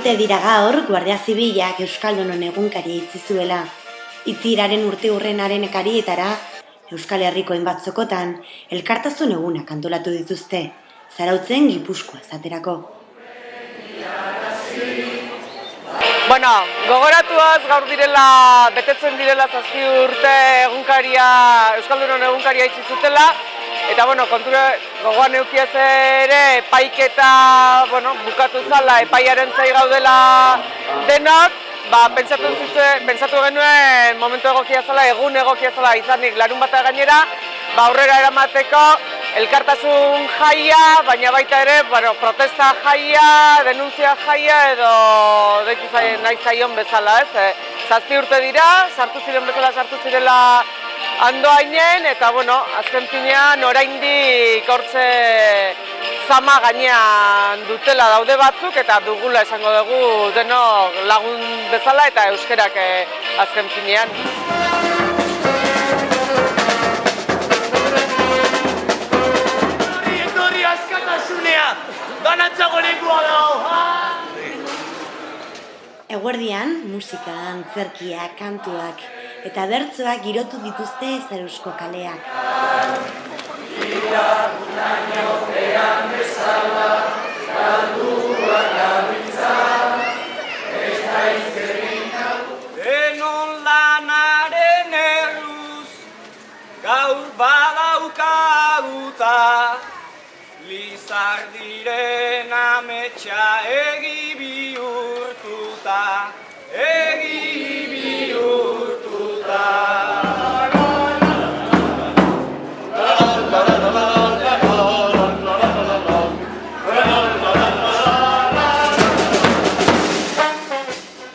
urte dira gaur, Guardia Zibilak Euskaldunon egunkari itzi zuela. Itziraren urteurrenaren ekarietara, Euskal Herriko hainbat zokotan, elkartasun egunak antolatu dituzte, Zarautzen Gipuzkoa esaterako. Bueno, gogoratuaz gaur direla, betetzen direla 7 urte egunkaria, Euskaldunon egunkaria itzi zutela, eta bueno, kontura gogoan eukiaz ere epaiketa, bukatu zala, epaiaren zai gaudela denok, pentsatu genuen momentu egokia zela, egun egokia zela izanik larunbata gainera, aurrera eramateko elkartasun jaia, baina baita ere, protesta jaia, denuntzia jaia edo deitu nahi zaion bezala, ez? 7 urte dira, sartu zirela andoainen, eta azken finean oraindik hortze zama gainean dutela daude batzuk, eta dugula esango dugu denok lagun bezala eta euskerak azken finean. Etorri askatasunea, danantzago lekua dago! Eguerdian, musika, antzerkiak, kantuak eta bertsoak girotu dituzte Zarautzeko kaleak. Denon lanaren erruz, gaur badaukaguta, Lizardiren ametsa egi bihurtuta.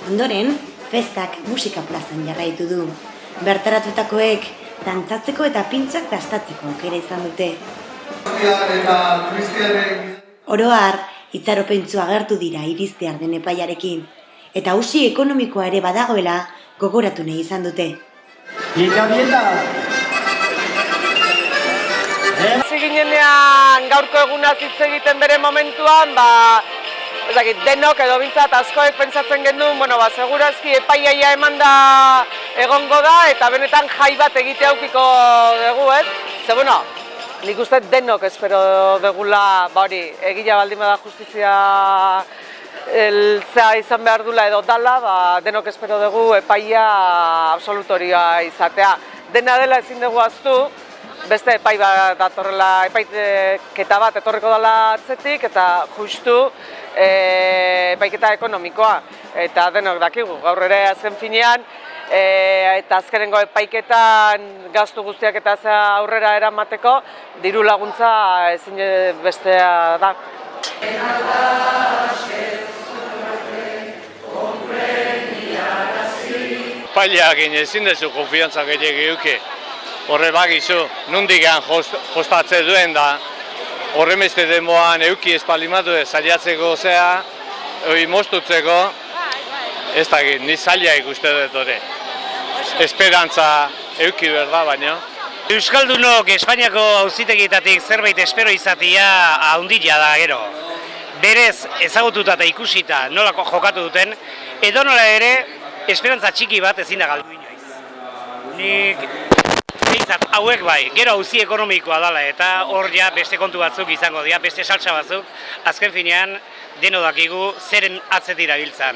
Ondoren, festak musika plazan jarraitu du. Bertaratutakoek dantzatzeko eta pintxak dastatzeko aukera izan dute. Oro har, itxaropentsu agertu dira iriztear den epaiarekin, eta auzi ekonomikoa ere badagoela gogoratu nahi izan dute. Ziginenean gaurko egunaz hitz egiten bere momentuan, denok edo bintzat askoek pentsatzen genuen, segurazki epaiaia emanda egongo da, eta benetan jai bat egite aukiko dugu, ez? Nik uste denok espero dugula, egila baldin bada justizia elzea izan behar dula edo dala, denok espero dugu epaia absolutorioa izatea. Dena dela ezin dugu aztu, beste epai bat datorrela, epaiketa bat etorriko dela atzetik, eta justu epaiketa ekonomikoa. Eta denok dakigu, gaur ere azken finean, eta azkenengo epaiketan gastu guztiak eta aurrera eramateko diru laguntza ezin bestea da. Epaileakin ezin dezu konfiantza gehiago euki. Horre bagizu, nondikan jostatze duen da, horremeste demoan euki espalimatu zailatzeko zea, moztutzeko, ez dakit, ni zaila ikuste dut hori. Esperantza euki berda baino. Euskaldunok Espainiako auzitegietatik zerbait espero izatea handia da gero. Berez ezagututa eta ikusita nolako jokatu duten, edo nola ere esperantza txiki bat ezin da galdu inoiz. Nik behintzat hauek bai, gero auzi ekonomikoa dela eta hor ja beste kontu batzuk izango dira, beste saltsa batzuk, azken finean deno dakigu zeren atzetira biltzan.